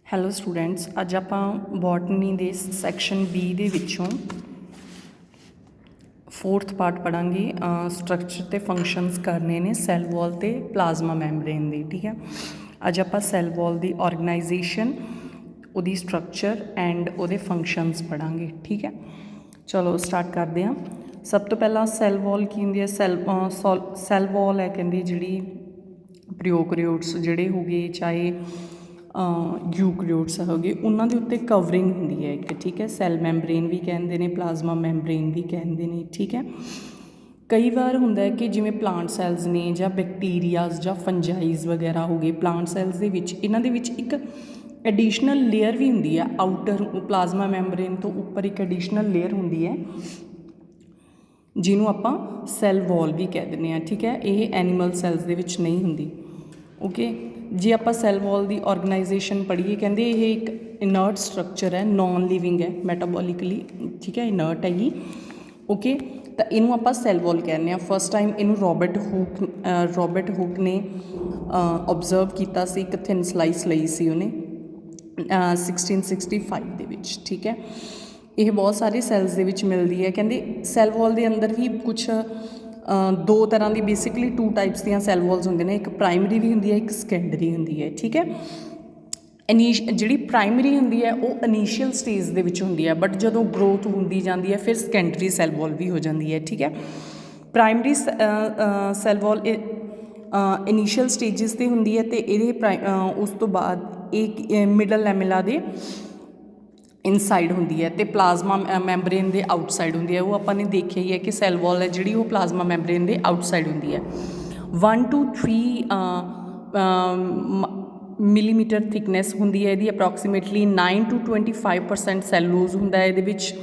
Hello students, ਅੱਜ ਆਪਾਂ botany ਦੇ ਸੈਕਸ਼ਨ ਬੀ ਦੇ ਵਿੱਚੋਂ 4th ਪਾਰਟ ਪੜ੍ਹਾਂਗੇ। ਸਟਰਕਚਰ ਅਤੇ ਫੰਕਸ਼ਨਸ ਕਰਨੇ ਨੇ ਸੈੱਲ ਵਾਲ ਅਤੇ ਪਲਾਜ਼ਮਾ ਮੈਂਬਰੇਨ ਦੀ। ਠੀਕ ਹੈ, ਅੱਜ ਆਪਾਂ ਸੈੱਲ ਵਾਲ ਦੀ ਔਰਗਨਾਈਜੇਸ਼ਨ, ਉਹਦੀ ਸਟਰਕਚਰ ਐਂਡ ਉਹਦੇ ਫੰਕਸ਼ਨਸ ਪੜ੍ਹਾਂਗੇ। ਠੀਕ ਹੈ, ਚਲੋ ਸਟਾਰਟ ਕਰਦੇ ਹਾਂ। ਸਭ ਤੋਂ ਪਹਿਲਾਂ ਸੈੱਲ ਵਾਲ ਕੀ ਹੁੰਦੀ ਹੈ? ਸੈੱਲ ਵਾਲ ਹੈ ਕਹਿੰਦੀ ਜਿਹੜੀ ਪ੍ਰੋਕੈਰੀਓਟਸ ਜਿਹੜੇ ਹੋ ਗਏ, ਚਾਹੇ ਯੂਕੈਰੀਓਟਸ ਹੋ ਗਏ, ਉਹਨਾਂ ਦੇ ਉੱਤੇ ਕਵਰਿੰਗ ਹੁੰਦੀ ਹੈ ਇੱਕ। ਠੀਕ ਹੈ, ਸੈੱਲ ਮੈਂਬਰੇਨ ਵੀ ਕਹਿੰਦੇ ਨੇ, ਪਲਾਜ਼ਮਾ ਮੈਂਬਰੇਨ ਵੀ ਕਹਿੰਦੇ ਨੇ। ਠੀਕ ਹੈ, ਕਈ ਵਾਰ ਹੁੰਦਾ ਹੈ ਕਿ ਜਿਵੇਂ ਪਲਾਂਟ ਸੈੱਲਸ ਨੇ ਜਾਂ ਬੈਕਟੀਰੀਆਜ਼ ਜਾਂ ਫੰਜਾਈਜ਼ ਵਗੈਰਾ ਹੋ ਗਏ, ਪਲਾਂਟ ਸੈੱਲਸ ਦੇ ਵਿੱਚ ਇਹਨਾਂ ਦੇ ਵਿੱਚ ਇੱਕ ਐਡੀਸ਼ਨਲ ਲੇਅਰ ਵੀ ਹੁੰਦੀ ਹੈ। ਆਊਟਰ ਪਲਾਜ਼ਮਾ ਮੈਂਬਰੇਨ ਤੋਂ ਉੱਪਰ ਇੱਕ ਐਡੀਸ਼ਨਲ ਲੇਅਰ ਹੁੰਦੀ ਹੈ ਜਿਹਨੂੰ ਆਪਾਂ ਸੈੱਲ ਵਾਲ ਵੀ ਕਹਿ ਦਿੰਦੇ ਹਾਂ। ਠੀਕ ਹੈ, ਇਹ ਐਨੀਮਲ ਸੈੱਲਸ ਦੇ ਵਿੱਚ ਨਹੀਂ ਹੁੰਦੀ। ਓਕੇ, ਜੇ ਆਪਾਂ ਸੈੱਲ ਵਾਲ ਦੀ ਔਰਗਨਾਈਜੇਸ਼ਨ ਪੜ੍ਹੀਏ, ਕਹਿੰਦੇ ਇਹ ਇੱਕ ਇਨਰਟ ਸਟਰਕਚਰ ਹੈ, ਨੋਨ ਲਿਵਿੰਗ ਹੈ, ਮੈਟਾਬੋਲਿਕਲੀ। ਠੀਕ ਹੈ, ਇਨਰਟ ਹੈਗੀ। ਓਕੇ, ਤਾਂ ਇਹਨੂੰ ਆਪਾਂ ਸੈੱਲ ਵਾਲ ਕਹਿੰਦੇ ਹਾਂ। ਫਸਟ ਟਾਈਮ ਇਹਨੂੰ ਰੋਬਰਟ ਹੁਕ ਨੇ ਓਬਜ਼ਰਵ ਕੀਤਾ ਸੀ। ਇੱਕ ਥਿਨ ਸਲਾਈਸ ਲਈ ਸੀ ਉਹਨੇ 1665 ਦੇ ਵਿੱਚ। ਠੀਕ ਹੈ, ਇਹ ਬਹੁਤ ਸਾਰੇ ਸੈੱਲਸ ਦੇ ਵਿੱਚ ਮਿਲਦੀ ਹੈ। ਕਹਿੰਦੇ ਸੈੱਲ ਵਾਲ ਦੇ ਅੰਦਰ ਵੀ ਕੁਛ ਦੋ ਤਰ੍ਹਾਂ ਦੀ, ਬੇਸਿਕਲੀ 2 ਟਾਈਪਸ ਦੀਆਂ ਸੈੱਲ ਵਾਲਸ ਹੁੰਦੇ ਨੇ। ਇੱਕ ਪ੍ਰਾਇਮਰੀ ਵੀ ਹੁੰਦੀ ਹੈ, ਇੱਕ ਸੈਕੰਡਰੀ ਹੁੰਦੀ ਹੈ। ਠੀਕ ਹੈ, ਜਿਹੜੀ ਪ੍ਰਾਇਮਰੀ ਹੁੰਦੀ ਹੈ ਉਹ ਇਨੀਸ਼ੀਅਲ ਸਟੇਜ ਦੇ ਵਿੱਚ ਹੁੰਦੀ ਹੈ, ਬਟ ਜਦੋਂ ਗਰੋਥ ਹੁੰਦੀ ਜਾਂਦੀ ਹੈ ਫਿਰ ਸੈਕੰਡਰੀ ਸੈੱਲ ਵਾਲ ਵੀ ਹੋ ਜਾਂਦੀ ਹੈ। ਠੀਕ ਹੈ, ਪ੍ਰਾਇਮਰੀ ਸੈੱਲ ਵਾਲ ਇਨੀਸ਼ੀਅਲ ਸਟੇਜਿਸ 'ਤੇ ਹੁੰਦੀ ਹੈ ਅਤੇ ਇਹਦੇ ਉਸ ਤੋਂ ਬਾਅਦ ਇਹ ਮਿਡਲ ਲੈਮੇਲਾ ਦੇ ਇਨਸਾਈਡ ਹੁੰਦੀ ਹੈ ਅਤੇ ਪਲਾਜ਼ਮਾ ਮੈਂਬਰੇਨ ਦੇ ਆਊਟਸਾਈਡ ਹੁੰਦੀ ਹੈ। ਉਹ ਆਪਾਂ ਨੇ ਦੇਖਿਆ ਹੀ ਹੈ ਕਿ ਸੈੱਲ ਵਾਲ ਹੈ ਜਿਹੜੀ ਉਹ ਪਲਾਜ਼ਮਾ ਮੈਂਬਰੇਨ ਦੇ ਆਊਟਸਾਈਡ ਹੁੰਦੀ ਹੈ। 1 to 3 ਮਿਲੀਮੀਟਰ ਥਿਕਨੈਸ ਹੁੰਦੀ ਹੈ ਇਹਦੀ। ਅਪਰੋਕਸੀਮੇਟਲੀ 9 to 25% ਸੈਲੂਲੋਜ਼ ਹੁੰਦਾ ਹੈ ਇਹਦੇ ਵਿੱਚ।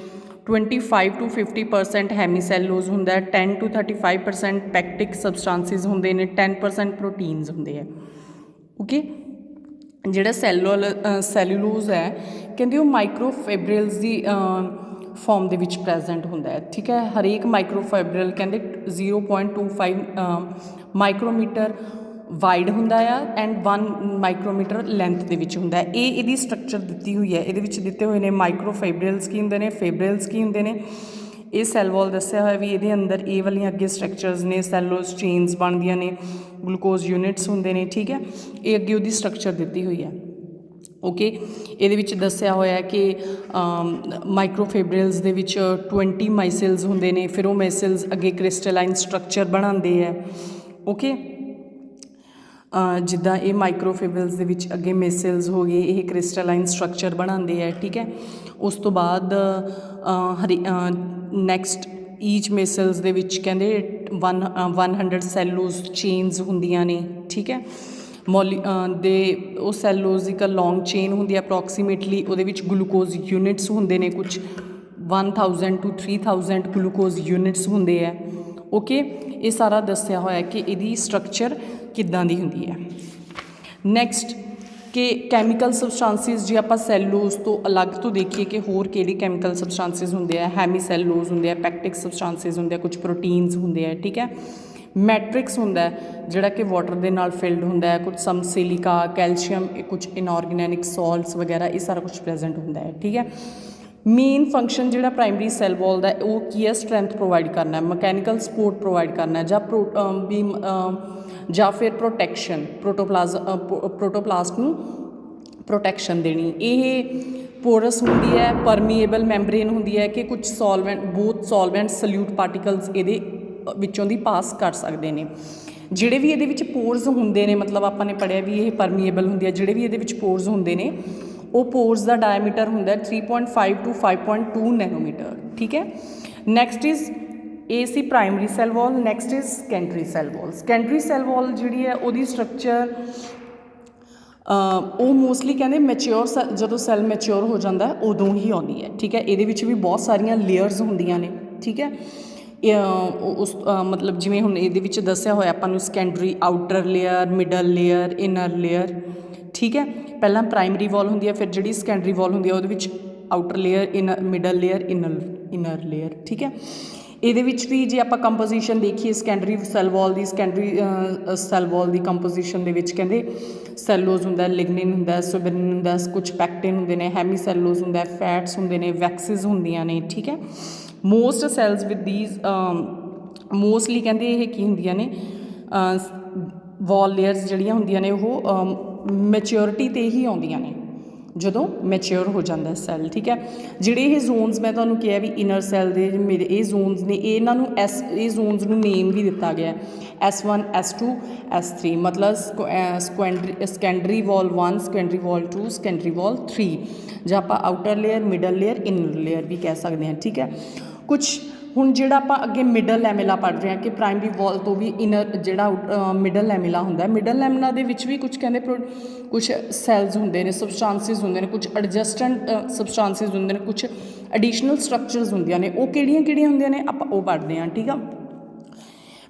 25 to 50% ਹੈਮੀ ਸੈਲੂਲੋਜ਼ ਹੁੰਦਾ ਹੈ। 10 to 35% ਪੈਕਟਿਕ ਸਬਸਟਾਂਸਿਸ ਹੁੰਦੇ ਨੇ। 10% ਪ੍ਰੋਟੀਨਸ ਹੁੰਦੇ ਹੈ। ਓਕੇ, ਜਿਹੜਾ ਸੈਲੂਲੋਜ਼ ਹੈ ਕਹਿੰਦੇ ਉਹ ਮਾਈਕਰੋਫਾਈਬਰਲਸ ਦੀ ਫੋਰਮ ਦੇ ਵਿੱਚ ਪ੍ਰੈਜੈਂਟ ਹੁੰਦਾ ਹੈ। ਠੀਕ ਹੈ, ਹਰੇਕ ਮਾਈਕਰੋਫਾਈਬਰਲ ਕਹਿੰਦੇ 0.25 ਮਾਈਕਰੋਮੀਟਰ ਵਾਈਡ ਹੁੰਦਾ ਆ ਐਂਡ 1 ਮਾਈਕਰੋਮੀਟਰ ਲੈਂਥ ਦੇ ਵਿੱਚ ਹੁੰਦਾ ਹੈ। ਇਹ ਇਹਦੀ ਸਟਰਕਚਰ ਦਿੱਤੀ ਹੋਈ ਹੈ। ਇਹਦੇ ਵਿੱਚ ਦਿੱਤੇ ਹੋਏ ਨੇ ਮਾਈਕਰੋਫਾਈਬਰਲਸ ਕੀ ਹੁੰਦੇ ਨੇ, ਫਾਈਬਰਲਸ ਕੀ ਹੁੰਦੇ ਨੇ। ਇਹ ਸੈੱਲ ਵਾਲ ਦੱਸਿਆ ਹੋਇਆ ਵੀ ਇਹਦੇ ਅੰਦਰ ਇਹ ਵਾਲੀਆਂ ਅੱਗੇ ਸਟਰਕਚਰਸ ਨੇ, ਸੈਲੂਲੋਜ਼ ਚੇਨਸ ਬਣਦੀਆਂ ਨੇ, ਗਲੂਕੋਜ਼ ਯੂਨਿਟਸ ਹੁੰਦੇ ਨੇ। ਠੀਕ ਹੈ, ਇਹ ਅੱਗੇ ਉਹਦੀ ਸਟਰਕਚਰ ਦਿੱਤੀ ਹੋਈ ਹੈ। ਓਕੇ, ਇਹਦੇ ਵਿੱਚ ਦੱਸਿਆ ਹੋਇਆ ਕਿ ਮਾਈਕਰੋਫਾਈਬਰਲਸ ਦੇ ਵਿੱਚ 20 ਮਾਈਸਲਸ ਹੁੰਦੇ ਨੇ। ਫਿਰ ਉਹ ਮਾਈਸਲਸ ਅੱਗੇ ਕ੍ਰਿਸਟਲਾਈਨ ਸਟਰਕਚਰ ਬਣਾਉਂਦੇ ਹੈ। ਓਕੇ, ਜਿੱਦਾਂ ਇਹ ਮਾਈਕਰੋਫਾਈਬਰਲਸ ਦੇ ਵਿੱਚ ਅੱਗੇ ਮੇਸਲਸ ਹੋ ਗਏ, ਇਹ ਕ੍ਰਿਸਟਲਾਈਨ ਸਟਰਕਚਰ ਬਣਾਉਂਦੇ ਹੈ। ਠੀਕ ਹੈ, ਉਸ ਤੋਂ ਬਾਅਦ ਨੈਕਸਟ ਈਚ ਮੇਸਲਸ ਦੇ ਵਿੱਚ ਕਹਿੰਦੇ 100 ਸੈਲੂਲੋਜ਼ ਚੇਨਸ ਹੁੰਦੀਆਂ ਨੇ। ਠੀਕ ਹੈ, ਉਹ ਸੈਲੂਲੋਜ਼ ਇੱਕ ਲੌਂਗ ਚੇਨ ਹੁੰਦੀ ਹੈ ਅਪਰੋਕਸੀਮੇਟਲੀ। ਉਹਦੇ ਵਿੱਚ ਗਲੂਕੋਜ਼ ਯੂਨਿਟਸ ਹੁੰਦੇ ਨੇ ਕੁਛ 1000 to 3000 ਗਲੂਕੋਜ਼ ਯੂਨਿਟਸ ਹੁੰਦੇ ਹੈ। ਓਕੇ, ਇਹ ਸਾਰਾ ਦੱਸਿਆ ਹੋਇਆ ਕਿ ਇਹਦੀ ਸਟਰਕਚਰ ਕਿੱਦਾਂ ਦੀ ਹੁੰਦੀ ਹੈ। ਨੈਕਸਟ ਕਿ ਕੈਮੀਕਲ ਸਬਸਟਾਂਸਿਸ, ਜੇ ਆਪਾਂ ਸੈਲੂਲੋਜ਼ ਤੋਂ ਅਲੱਗ ਤੋਂ ਦੇਖੀਏ ਕਿ ਹੋਰ ਕਿਹੜੇ ਕੈਮੀਕਲ ਸਬਸਟਾਂਸਿਸ ਹੁੰਦੇ ਆ। ਹੈਮੀ ਸੈਲੂਲੋਜ਼ ਹੁੰਦੇ ਆ, ਪੈਕਟਿਕ ਸਬਸਟਾਂਸਿਸ ਹੁੰਦੇ ਆ, ਕੁਛ ਪ੍ਰੋਟੀਨਸ ਹੁੰਦੇ ਆ। ਠੀਕ ਹੈ, ਮੈਟ੍ਰਿਕਸ ਹੁੰਦਾ ਜਿਹੜਾ ਕਿ ਵਾਟਰ ਦੇ ਨਾਲ ਫਿਲਡ ਹੁੰਦਾ ਹੈ। ਕੁਛ ਸਮ ਸਿਲਿਕਾ, ਕੈਲਸ਼ੀਅਮ, ਕੁਛ ਇਨਆਰਗੈਨਿਕ ਸਾਲਟਸ ਵਗੈਰਾ, ਇਹ ਸਾਰਾ ਕੁਛ ਪ੍ਰੈਜੈਂਟ ਹੁੰਦਾ ਹੈ। ਠੀਕ ਹੈ, ਮੇਨ ਫੰਕਸ਼ਨ ਜਿਹੜਾ ਪ੍ਰਾਇਮਰੀ ਸੈੱਲ ਵਾਲ ਦਾ ਉਹ ਕੀ ਹੈ? ਸਟਰੈਂਥ ਪ੍ਰੋਵਾਈਡ ਕਰਨਾ, ਮਕੈਨੀਕਲ ਸਪੋਰਟ ਪ੍ਰੋਵਾਈਡ ਕਰਨਾ, ਜਾਂ ਫਿਰ ਪ੍ਰੋਟੈਕਸ਼ਨ, ਪ੍ਰੋਟੋਪਲਾਸਟ ਨੂੰ ਪ੍ਰੋਟੈਕਸ਼ਨ ਦੇਣੀ। ਇਹ ਪੋਰਸ ਹੁੰਦੀ ਹੈ, ਪਰਮੀਏਬਲ ਮੈਂਬਰੇਨ ਹੁੰਦੀ ਹੈ ਕਿ ਕੁਛ ਸੋਲਵੈਂਟ ਸਲਿਊਟ ਪਾਰਟੀਕਲਸ ਇਹਦੇ ਵਿੱਚੋਂ ਦੀ ਪਾਸ ਕਰ ਸਕਦੇ ਨੇ। ਜਿਹੜੇ ਵੀ ਇਹਦੇ ਵਿੱਚ ਪੋਰਸ ਹੁੰਦੇ ਨੇ, ਮਤਲਬ ਆਪਾਂ ਨੇ ਪੜ੍ਹਿਆ ਵੀ ਇਹ ਪਰਮੀਏਬਲ ਹੁੰਦੀ ਹੈ। ਜਿਹੜੇ ਵੀ ਇਹਦੇ ਵਿੱਚ ਪੋਰਸ ਹੁੰਦੇ ਨੇ ਉਹ ਪੋਰਸ ਦਾ ਡਾਇਆਮੀਟਰ ਹੁੰਦਾ 3.5 to 5.2 ਨੈਨੋਮੀਟਰ। ਠੀਕ ਹੈ, ਨੈਕਸਟ ਇਜ਼ ਇਹ ਸੀ primary cell wall. Next is secondary cell wall. Secondary cell wall ਜਿਹੜੀ ਹੈ ਉਹਦੀ ਸਟਰਕਚਰ ਉਹ ਮੋਸਟਲੀ ਕਹਿੰਦੇ ਜਦੋਂ ਸੈੱਲ ਮੈਚਿਓਰ ਹੋ ਜਾਂਦਾ ਉਦੋਂ ਹੀ ਆਉਂਦੀ ਹੈ। ਠੀਕ ਹੈ, ਇਹਦੇ ਵਿੱਚ ਵੀ ਬਹੁਤ ਸਾਰੀਆਂ ਲੇਅਰਸ ਹੁੰਦੀਆਂ ਨੇ। ਠੀਕ ਹੈ, ਮਤਲਬ ਜਿਵੇਂ ਹੁਣ ਇਹਦੇ ਵਿੱਚ ਦੱਸਿਆ ਹੋਇਆ ਆਪਾਂ ਨੂੰ secondary outer layer, middle layer, inner layer. ਠੀਕ ਹੈ, ਪਹਿਲਾਂ ਪ੍ਰਾਇਮਰੀ ਵਾਲ ਹੁੰਦੀ ਹੈ, ਫਿਰ ਜਿਹੜੀ ਸੈਕੰਡਰੀ ਵਾਲ ਹੁੰਦੀ ਹੈ ਉਹਦੇ ਵਿੱਚ outer layer, middle layer, inner layer. ਠੀਕ ਹੈ, ਇਹਦੇ ਵਿੱਚ ਵੀ ਜੇ ਆਪਾਂ ਕੰਪੋਜੀਸ਼ਨ ਦੇਖੀਏ ਸਕੈਂਡਰੀ ਸੈੱਲ ਵਾਲ ਦੀ, ਸਕੈਂਡਰੀ ਸੈੱਲ ਵਾਲ ਦੀ ਕੰਪੋਜੀਸ਼ਨ ਦੇ ਵਿੱਚ ਕਹਿੰਦੇ ਸੈਲੂਲੋਜ਼ ਹੁੰਦਾ, ਲਿਗਨਿਨ ਹੁੰਦਾ, ਸੁਬਰਿਨ ਹੁੰਦਾ, ਕੁਛ ਪੈਕਟਿਨ ਹੁੰਦੇ ਨੇ, ਹੈਮੀ ਸੈਲੂਲੋਜ਼ ਹੁੰਦਾ, ਫੈਟਸ ਹੁੰਦੇ ਨੇ, ਵੈਕਸਿਸ ਹੁੰਦੀਆਂ ਨੇ, ਠੀਕ ਹੈ। Most cells with these mostly ਕਹਿੰਦੇ ਇਹ ਕੀ ਹੁੰਦੀਆਂ ਨੇ, ਵਾਲ ਲੇਅਰਸ ਜਿਹੜੀਆਂ ਹੁੰਦੀਆਂ ਨੇ ਉਹ ਮੈਚਿਓਰਿਟੀ 'ਤੇ ਹੀ ਆਉਂਦੀਆਂ ਨੇ, ਜਦੋਂ ਮੈਚਿਓਰ ਹੋ ਜਾਂਦਾ ਸੈੱਲ, ਠੀਕ ਹੈ। ਜਿਹੜੇ ਇਹ ਜ਼ੋਨਸ ਮੈਂ ਤੁਹਾਨੂੰ ਕਿਹਾ ਵੀ ਇਨਰ ਸੈੱਲ ਦੇ ਮੇਰੇ ਇਹ ਜ਼ੋਨਸ ਨੇ, ਇਹਨਾਂ ਨੂੰ ਇਹ ਜ਼ੋਨਸ ਨੂੰ ਨੇਮ ਵੀ ਦਿੱਤਾ ਗਿਆ S1 S2 S3, ਮਤਲਬ secondary wall 1, secondary wall 2, secondary wall 3, ਜਾਂ ਆਪਾਂ outer layer, middle layer, inner layer ਵੀ ਕਹਿ ਸਕਦੇ ਹਾਂ, ਠੀਕ ਹੈ। ਕੁਛ ਹੁਣ ਜਿਹੜਾ ਆਪਾਂ ਅੱਗੇ ਮਿਡਲ ਲੈਮਿਲਾ ਪੜ੍ਹ ਰਹੇ ਹਾਂ ਕਿ ਪ੍ਰਾਇਮਰੀ ਵਾਲ ਤੋਂ ਵੀ ਇਨਰ ਜਿਹੜਾ ਮਿਡਲ ਲੈਮਿਲਾ ਹੁੰਦਾ, ਮਿਡਲ ਲੈਮਿਲਾ ਦੇ ਵਿੱਚ ਵੀ ਕੁਛ ਕਹਿੰਦੇ ਕੁਛ ਸੈਲਸ ਹੁੰਦੇ ਨੇ, ਸਬਸਟਾਂਸਿਸ ਹੁੰਦੇ ਨੇ, ਕੁਛ ਐਡਜਸਟੈਂਟ ਸਬਸਟਾਂਸਿਸ ਹੁੰਦੇ ਨੇ, ਕੁਛ ਐਡੀਸ਼ਨਲ ਸਟਰਕਚਰਸ ਹੁੰਦੀਆਂ ਨੇ, ਉਹ ਕਿਹੜੀਆਂ ਹੁੰਦੀਆਂ ਨੇ ਆਪਾਂ ਉਹ ਪੜ੍ਹਦੇ ਹਾਂ, ਠੀਕ ਆ।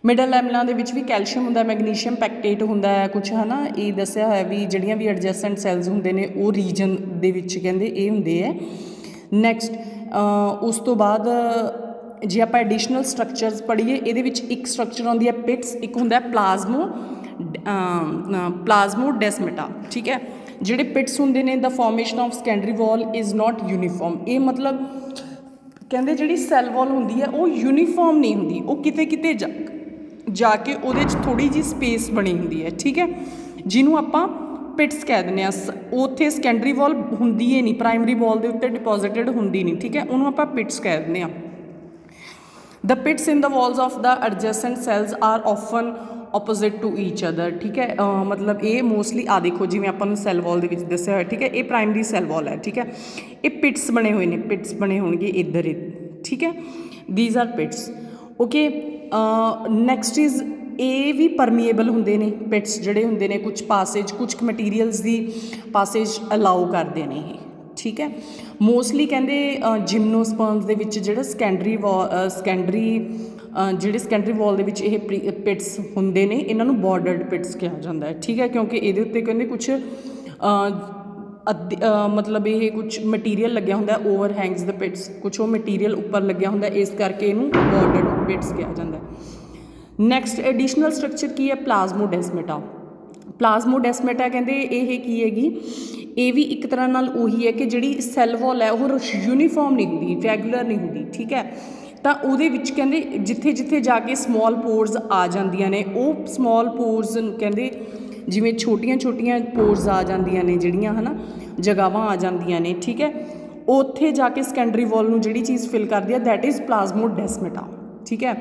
ਮਿਡਲ ਲੈਮਿਲਾ ਦੇ ਵਿੱਚ ਵੀ ਕੈਲਸ਼ੀਅਮ ਹੁੰਦਾ, ਮੈਗਨੀਸ਼ੀਅਮ ਪੈਕਟੇਟ ਹੁੰਦਾ ਹੈ, ਕੁਛ ਹੈ ਨਾ, ਇਹ ਦੱਸਿਆ ਹੋਇਆ ਵੀ ਜਿਹੜੀਆਂ ਵੀ ਐਡਜਸਟੈਂਟ ਸੈਲਸ ਹੁੰਦੇ ਨੇ ਉਹ ਰੀਜਨ ਦੇ ਵਿੱਚ ਕਹਿੰਦੇ ਇਹ ਹੁੰਦੇ ਹੈ। ਨੈਕਸਟ ਉਸ ਤੋਂ ਬਾਅਦ ਜੇ ਆਪਾਂ ਐਡੀਸ਼ਨਲ ਸਟਰਕਚਰਸ ਪੜ੍ਹੀਏ, ਇਹਦੇ ਵਿੱਚ ਇੱਕ ਸਟਰਕਚਰ ਆਉਂਦੀ ਹੈ ਪਿਟਸ, ਇੱਕ ਹੁੰਦਾ ਪਲਾਜ਼ਮੋਡੈਸਮੇਟਾ, ਠੀਕ ਹੈ। ਜਿਹੜੇ ਪਿਟਸ ਹੁੰਦੇ ਨੇ, ਦਾ formation of secondary wall is not uniform, ਇਹ ਮਤਲਬ ਕਹਿੰਦੇ ਜਿਹੜੀ ਸੈੱਲ ਵਾਲ ਹੁੰਦੀ ਹੈ ਉਹ ਯੂਨੀਫਾਰਮ ਨਹੀਂ ਹੁੰਦੀ, ਉਹ ਕਿਤੇ ਕਿਤੇ ਜਾ ਕੇ ਉਹਦੇ 'ਚ ਥੋੜ੍ਹੀ ਜਿਹੀ ਸਪੇਸ ਬਣੀ ਹੁੰਦੀ ਹੈ, ਠੀਕ ਹੈ, ਜਿਹਨੂੰ ਆਪਾਂ ਪਿਟਸ ਕਹਿ ਦਿੰਦੇ ਹਾਂ। ਉੱਥੇ ਸਕੈਂਡਰੀ ਵਾਲ ਹੁੰਦੀ ਹੀ ਨਹੀਂ, ਪ੍ਰਾਇਮਰੀ ਵਾਲ ਦੇ ਉੱਤੇ ਡਿਪੋਜ਼ਿਟਡ ਹੁੰਦੀ ਨਹੀਂ, ਠੀਕ ਹੈ, ਉਹਨੂੰ ਆਪਾਂ ਪਿਟਸ ਕਹਿ ਦਿੰਦੇ ਹਾਂ। The pits in the walls of the adjacent cells are often opposite to each other, ਠੀਕ ਹੈ। ਮਤਲਬ ਇਹ ਮੋਸਟਲੀ ਆ ਦੇਖੋ ਜਿਵੇਂ ਆਪਾਂ ਨੂੰ ਸੈੱਲ ਵਾਲ ਦੇ ਵਿੱਚ ਦੱਸਿਆ ਹੋਇਆ, ਠੀਕ ਹੈ, ਇਹ ਪ੍ਰਾਇਮਰੀ ਸੈੱਲ ਵਾਲ ਹੈ, ਠੀਕ ਹੈ। ਇਹ ਪਿਟਸ ਬਣੇ ਹੋਏ ਨੇ, ਪਿਟਸ ਬਣੇ ਹੋਣਗੇ ਇੱਧਰ, ਠੀਕ ਹੈ, these are pits, okay. Next is ਇਹ ਵੀ ਪਰਮੀਏਬਲ ਹੁੰਦੇ ਨੇ ਪਿਟਸ ਜਿਹੜੇ ਹੁੰਦੇ ਨੇ, ਕੁਛ ਪਾਸੇਜ, ਕੁਛ ਮਟੀਰੀਅਲਸ ਦੀ ਪਾਸੇਜ ਅਲਾਓ ਕਰਦੇ ਨੇ ਇਹ, ਠੀਕ ਹੈ। ਮੋਸਟਲੀ ਕਹਿੰਦੇ ਜਿਮਨੋਸਪਰਮਸ ਦੇ ਵਿੱਚ ਜਿਹੜਾ ਸਕੈਂਡਰੀ ਵਾਲ ਦੇ ਵਿੱਚ ਇਹ ਪਿਟਸ ਹੁੰਦੇ ਨੇ, ਇਹਨਾਂ ਨੂੰ ਬਾਰਡਰਡ ਪਿਟਸ ਕਿਹਾ ਜਾਂਦਾ ਹੈ, ਠੀਕ ਹੈ, ਕਿਉਂਕਿ ਇਹਦੇ ਉੱਤੇ ਕਹਿੰਦੇ ਕੁਛ ਮਤਲਬ ਇਹ ਕੁਛ ਮਟੀਰੀਅਲ ਲੱਗਿਆ ਹੁੰਦਾ, ਓਵਰ ਹੈਂਗਸ ਦ ਪਿਟਸ, ਕੁਛ ਉਹ ਮਟੀਰੀਅਲ ਉੱਪਰ ਲੱਗਿਆ ਹੁੰਦਾ, ਇਸ ਕਰਕੇ ਇਹਨੂੰ ਬਾਰਡਰਡ ਪਿਟਸ ਕਿਹਾ ਜਾਂਦਾ। ਨੈਕਸਟ ਐਡੀਸ਼ਨਲ ਸਟਰਕਚਰ ਕੀ ਹੈ, ਪਲਾਜ਼ਮੋਡੈਸਮੇਟਾ ਕਹਿੰਦੇ ਇਹ ਕੀ ਹੈਗੀ, ਇਹ ਵੀ ਇੱਕ ਤਰ੍ਹਾਂ ਨਾਲ ਉਹੀ ਹੈ ਕਿ ਜਿਹੜੀ ਸੈੱਲ ਵਾਲ ਹੈ ਉਹ ਯੂਨੀਫਾਰਮ ਨਹੀਂ ਹੁੰਦੀ, ਰੈਗੂਲਰ ਨਹੀਂ ਹੁੰਦੀ, ਠੀਕ ਹੈ। ਤਾਂ ਉਹਦੇ ਵਿੱਚ ਕਹਿੰਦੇ ਜਿੱਥੇ ਜਿੱਥੇ ਜਾ ਕੇ ਸਮੋਲ ਪੋਰਸ ਆ ਜਾਂਦੀਆਂ ਨੇ, ਉਹ ਸਮੋਲ ਪੋਰਸ ਕਹਿੰਦੇ ਜਿਵੇਂ ਛੋਟੀਆਂ ਪੋਰਸ ਆ ਜਾਂਦੀਆਂ ਨੇ, ਜਿਹੜੀਆਂ ਹੈ ਨਾ ਜਗ੍ਹਾਵਾਂ ਆ ਜਾਂਦੀਆਂ ਨੇ, ਠੀਕ ਹੈ, ਉੱਥੇ ਜਾ ਕੇ ਸਕੈਂਡਰੀ ਵਾਲ ਨੂੰ ਜਿਹੜੀ ਚੀਜ਼ ਫਿਲ ਕਰਦੀ ਹੈ ਦੈਟ ਇਜ਼ ਪਲਾਜ਼ਮੋਡੈਸਮੇਟਾ, ਠੀਕ ਹੈ।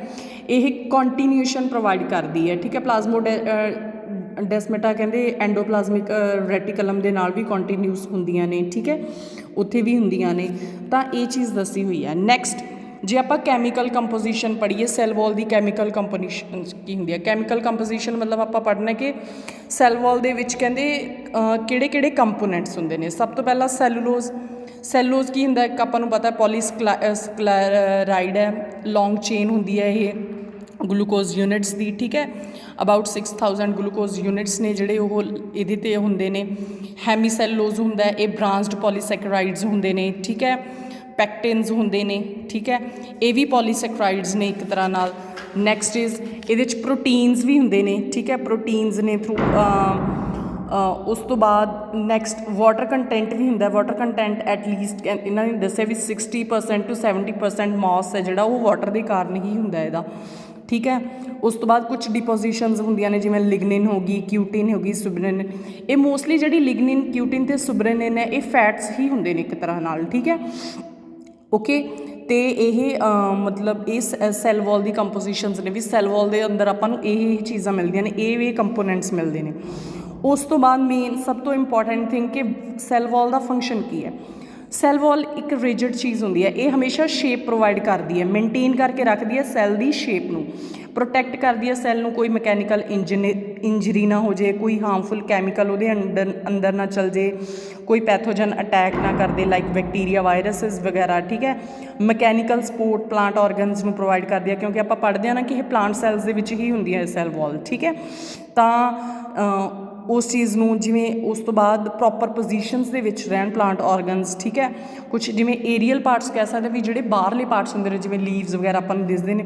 ਇਹ ਕੰਟੀਨਿਊਸ਼ਨ ਪ੍ਰੋਵਾਈਡ ਕਰਦੀ ਹੈ, ਠੀਕ ਹੈ। ਪਲਾਜ਼ਮੋਡੈਸਮੇਟਾ ਕਹਿੰਦੇ ਐਂਡੋਪਲਾਜ਼ਮਿਕ ਰੈਟੀਕਲਮ ਦੇ ਨਾਲ ਵੀ ਕੰਟੀਨਿਊਸ ਹੁੰਦੀਆਂ ਨੇ, ਠੀਕ ਹੈ, ਉੱਥੇ ਵੀ ਹੁੰਦੀਆਂ ਨੇ, ਤਾਂ ਇਹ ਚੀਜ਼ ਦੱਸੀ ਹੋਈ ਹੈ। ਨੈਕਸਟ ਜੇ ਆਪਾਂ ਕੈਮੀਕਲ ਕੰਪੋਜੀਸ਼ਨ ਪੜ੍ਹੀਏ, ਸੈੱਲ ਵਾਲ ਦੀ ਕੈਮੀਕਲ ਕੰਪੋਜੀਸ਼ਨ ਕੀ ਹੁੰਦੀ ਹੈ। ਕੈਮੀਕਲ ਕੰਪੋਜੀਸ਼ਨ ਮਤਲਬ ਆਪਾਂ ਪੜ੍ਹਨਾ ਕਿ ਸੈੱਲ ਵਾਲ ਦੇ ਵਿੱਚ ਕਹਿੰਦੇ ਕਿਹੜੇ ਕੰਪੋਨੈਂਟਸ ਹੁੰਦੇ ਨੇ। ਸਭ ਤੋਂ ਪਹਿਲਾਂ ਸੈਲੂਲੋਜ਼ ਕੀ ਹੁੰਦਾ, ਇੱਕ ਆਪਾਂ ਨੂੰ ਪਤਾ ਪੋਲੀਸਕਲੈਰਾਈਡ ਹੈ, ਲੌਂਗ ਚੇਨ ਹੁੰਦੀ ਹੈ ਇਹ ਗਲੂਕੋਜ਼ ਯੂਨਿਟਸ ਦੀ, ਠੀਕ ਹੈ, ਅਬਾਊਟ 6000 ਗਲੂਕੋਜ਼ ਯੂਨਿਟਸ ਨੇ ਜਿਹੜੇ ਉਹ ਇਹਦੇ 'ਤੇ ਹੁੰਦੇ ਨੇ। ਹੈਮੀਸੈਲੂਲੋਜ਼ ਹੁੰਦਾ, ਇਹ ਬ੍ਰਾਂਚਡ ਪੋਲੀਸੈਕਰਾਈਡਸ ਹੁੰਦੇ ਨੇ, ਠੀਕ ਹੈ, ਪੈਕਟਿਨਸ ਹੁੰਦੇ ਨੇ, ਠੀਕ ਹੈ, ਇਹ ਵੀ ਪੋਲੀਸੈਕਰਾਈਡਸ ਨੇ ਇੱਕ ਤਰ੍ਹਾਂ ਨਾਲ। ਨੈਕਸਟ ਇਜ਼ ਇਹਦੇ 'ਚ ਪ੍ਰੋਟੀਨਸ ਵੀ ਹੁੰਦੇ ਨੇ, ਠੀਕ ਹੈ, ਪ੍ਰੋਟੀਨਸ ਨੇ ਥਰੂ ਉਸ ਤੋਂ ਬਾਅਦ ਨੈਕਸਟ ਵਾਟਰ ਕੰਟੈਂਟ ਵੀ ਹੁੰਦਾ। ਵਾਟਰ ਕੰਟੈਂਟ ਐਟਲੀਸਟ ਇਹਨਾਂ ਨੇ ਦੱਸਿਆ ਵੀ 60% to 70% ਮਾਸ ਹੈ ਜਿਹੜਾ ਉਹ ਵਾਟਰ ਦੇ ਕਾਰਨ ਹੀ ਹੁੰਦਾ ਇਹਦਾ, ਠੀਕ ਹੈ। ਉਸ ਤੋਂ ਬਾਅਦ ਕੁਛ ਡਿਪੋਜੀਸ਼ਨਸ ਹੁੰਦੀਆਂ ਨੇ ਜਿਵੇਂ ਲਿਗਨਿਨ ਹੋ ਗਈ, ਕਿਊਟਿਨ ਹੋ ਗਈ, ਸੁਬਰਿਨ। ਇਹ ਮੋਸਟਲੀ ਜਿਹੜੀ ਲਿਗਨਿਨ, ਕਿਊਟਿਨ ਅਤੇ ਸੁਬਰਿਨ ਹੈ ਇਹ ਫੈਟਸ ਹੀ ਹੁੰਦੇ ਨੇ ਇੱਕ ਤਰ੍ਹਾਂ ਨਾਲ, ਠੀਕ ਹੈ, ਓਕੇ। ਅਤੇ ਇਹ ਮਤਲਬ ਇਹ ਸੈੱਲ ਵਾਲ ਦੀ ਕੰਪੋਜੀਸ਼ਨਸ ਨੇ ਵੀ ਸੈੱਲ ਵਾਲ ਦੇ ਅੰਦਰ ਆਪਾਂ ਨੂੰ ਇਹ ਚੀਜ਼ਾਂ ਮਿਲਦੀਆਂ ਨੇ, ਇਹ ਕੰਪੋਨੈਂਟਸ ਮਿਲਦੇ ਨੇ। ਉਸ ਤੋਂ ਬਾਅਦ ਮੇਨ ਸਭ ਤੋਂ ਇੰਪੋਰਟੈਂਟ ਥਿੰਗ ਕਿ ਸੈੱਲ ਵਾਲ ਦਾ ਫੰਕਸ਼ਨ ਕੀ ਹੈ। ਸੈੱਲ ਵਾਲ ਇੱਕ ਰਿਜਿਡ ਚੀਜ਼ ਹੁੰਦੀ ਹੈ, ਇਹ ਹਮੇਸ਼ਾ ਸ਼ੇਪ ਪ੍ਰੋਵਾਈਡ ਕਰਦੀ ਹੈ, ਮੇਨਟੇਨ ਕਰਕੇ ਰੱਖਦੀ ਹੈ ਸੈੱਲ ਦੀ ਸ਼ੇਪ ਨੂੰ, ਪ੍ਰੋਟੈਕਟ ਕਰਦੀ ਹੈ ਸੈੱਲ ਨੂੰ, ਕੋਈ ਮਕੈਨੀਕਲ ਇੰਜਰੀ ਨਾ ਹੋ ਜਾਏ, ਕੋਈ ਹਾਰਮਫੁਲ ਕੈਮੀਕਲ ਉਹਦੇ ਅੰਦਰ ਨਾ ਚਲ ਜੇ, ਕੋਈ ਪੈਥੋਜਨ ਅਟੈਕ ਨਾ ਕਰਦੇ ਲਾਈਕ ਬੈਕਟੀਰੀਆ, ਵਾਇਰਸਿਸ ਵਗੈਰਾ, ਠੀਕ ਹੈ। ਮਕੈਨੀਕਲ ਸਪੋਰਟ ਪਲਾਂਟ ਔਰਗਨਸ ਨੂੰ ਪ੍ਰੋਵਾਈਡ ਕਰਦੀ ਹੈ, ਕਿਉਂਕਿ ਆਪਾਂ ਪੜ੍ਹਦੇ ਹਾਂ ਨਾ ਕਿ ਇਹ ਪਲਾਂਟ ਸੈਲਸ ਦੇ ਵਿੱਚ ਹੀ ਹੁੰਦੀ ਹੈ ਸੈੱਲ ਵਾਲ, ਠੀਕ ਹੈ। ਤਾਂ ਉਸ ਚੀਜ਼ ਨੂੰ ਜਿਵੇਂ ਉਸ ਤੋਂ ਬਾਅਦ ਪ੍ਰੋਪਰ ਪੋਜੀਸ਼ਨਸ ਦੇ ਵਿੱਚ ਰਹਿਣ ਪਲਾਂਟ ਆਰਗਨਸ, ਠੀਕ ਹੈ। ਕੁਛ ਜਿਵੇਂ ਏਰੀਅਲ ਪਾਰਟਸ ਕਹਿ ਸਕਦੇ ਵੀ ਜਿਹੜੇ ਬਾਹਰਲੇ ਪਾਰਟਸ ਹੁੰਦੇ ਨੇ ਜਿਵੇਂ ਲੀਵਸ ਵਗੈਰਾ ਆਪਾਂ ਨੂੰ ਦਿਸਦੇ ਨੇ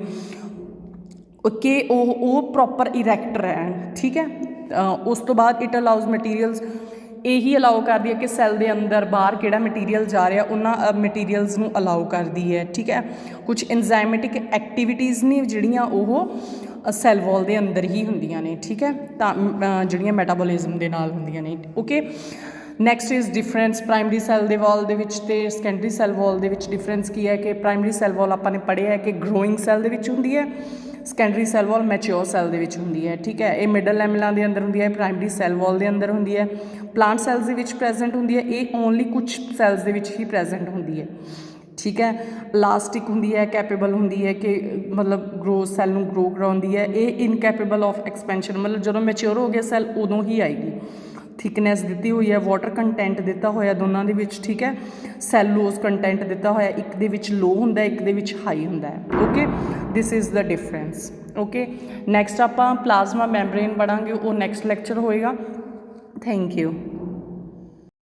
ਕਿ ਉਹ ਪ੍ਰੋਪਰ ਇਰੈਕਟ ਰਹਿਣ, ਠੀਕ ਹੈ। ਉਸ ਤੋਂ ਬਾਅਦ ਇਟ ਅਲਾਊਜ਼ ਮਟੀਰੀਅਲਸ, ਇਹੀ ਅਲਾਓ ਕਰਦੀ ਹੈ ਕਿ ਸੈੱਲ ਦੇ ਅੰਦਰ ਬਾਹਰ ਕਿਹੜਾ ਮਟੀਰੀਅਲ ਜਾ ਰਿਹਾ ਉਹਨਾਂ ਮਟੀਰੀਅਲਸ ਨੂੰ ਅਲਾਓ ਕਰਦੀ ਹੈ, ਠੀਕ ਹੈ। ਕੁਛ ਇੰਜ਼ਾਈਮੈਟਿਕ ਐਕਟੀਵਿਟੀਜ਼ ਨੇ ਜਿਹੜੀਆਂ ਉਹ ਸੈੱਲ ਵਾਲ ਦੇ ਅੰਦਰ ਹੀ ਹੁੰਦੀਆਂ ਨੇ, ਠੀਕ ਹੈ, ਤਾਂ ਜਿਹੜੀਆਂ ਮੈਟਾਬੋਲਿਜ਼ਮ ਦੇ ਨਾਲ ਹੁੰਦੀਆਂ ਨੇ, okay. Next is difference primary cell ਦੇ ਵਾਲ ਦੇ ਵਿੱਚ ਅਤੇ ਸੈਕੰਡਰੀ ਸੈੱਲ ਵਾਲ ਦੇ ਵਿੱਚ ਡਿਫਰੈਂਸ ਕੀ ਹੈ ਕਿ ਪ੍ਰਾਇਮਰੀ ਸੈੱਲ ਵਾਲ ਆਪਾਂ ਨੇ ਪੜ੍ਹਿਆ ਹੈ ਕਿ ਗਰੋਇੰਗ ਸੈੱਲ ਦੇ ਵਿੱਚ ਹੁੰਦੀ ਹੈ, ਸੈਕੰਡਰੀ ਸੈੱਲ ਵਾਲ ਮੈਚਿਓਰ ਸੈੱਲ ਦੇ ਵਿੱਚ ਹੁੰਦੀ ਹੈ, ਠੀਕ ਹੈ। ਇਹ ਮਿਡਲ ਲੈਮਲਾਂ ਦੇ ਅੰਦਰ ਹੁੰਦੀ ਹੈ, ਪ੍ਰਾਇਮਰੀ ਸੈੱਲ ਵਾਲ ਦੇ ਅੰਦਰ ਹੁੰਦੀ ਹੈ, ਪਲਾਂਟ ਸੈੱਲਸ ਦੇ ਵਿੱਚ ਪ੍ਰੈਜੈਂਟ ਹੁੰਦੀ ਹੈ, ਇਹ ਓਨਲੀ ਕੁਛ ਸੈੱਲਸ ਦੇ ਵਿੱਚ ਹੀ ਪ੍ਰੈਜੈਂਟ ਹੁੰਦੀ ਹੈ, ਠੀਕ ਹੈ। ਇਲਾਸਟਿਕ ਹੁੰਦੀ ਹੈ, ਕੈਪੇਬਲ ਹੁੰਦੀ ਹੈ ਕਿ ਮਤਲਬ ਗਰੋ ਸੈੱਲ ਨੂੰ ਗਰੋ ਕਰਾਉਂਦੀ ਹੈ। ਇਹ ਇਨਕੈਪੇਬਲ ਆਫ ਐਕਸਪੈਂਸ਼ਨ, ਮਤਲਬ ਜਦੋਂ ਮੈਚਿਓਰ ਹੋ ਗਿਆ ਸੈੱਲ ਉਦੋਂ ਹੀ ਆਏਗੀ। ਥਿਕਨੈਸ ਦਿੱਤੀ ਹੋਈ ਹੈ, ਵਾਟਰ ਕੰਟੈਂਟ ਦਿੱਤਾ ਹੋਇਆ ਦੋਨਾਂ ਦੇ ਵਿੱਚ, ਠੀਕ ਹੈ। ਸੈਲੂਲੋਜ਼ ਕੰਟੈਂਟ ਦਿੱਤਾ ਹੋਇਆ, ਇੱਕ ਦੇ ਵਿੱਚ ਲੋ ਹੁੰਦਾ, ਇੱਕ ਦੇ ਵਿੱਚ ਹਾਈ ਹੁੰਦਾ ਹੈ, okay. This is the difference, okay. Next ਆਪਾਂ ਪਲਾਜ਼ਮਾ ਮੈਂਬਰੇਨ ਪੜ੍ਹਾਂਗੇ, ਉਹ ਨੈਕਸਟ ਲੈਕਚਰ ਹੋਏਗਾ। Thank you.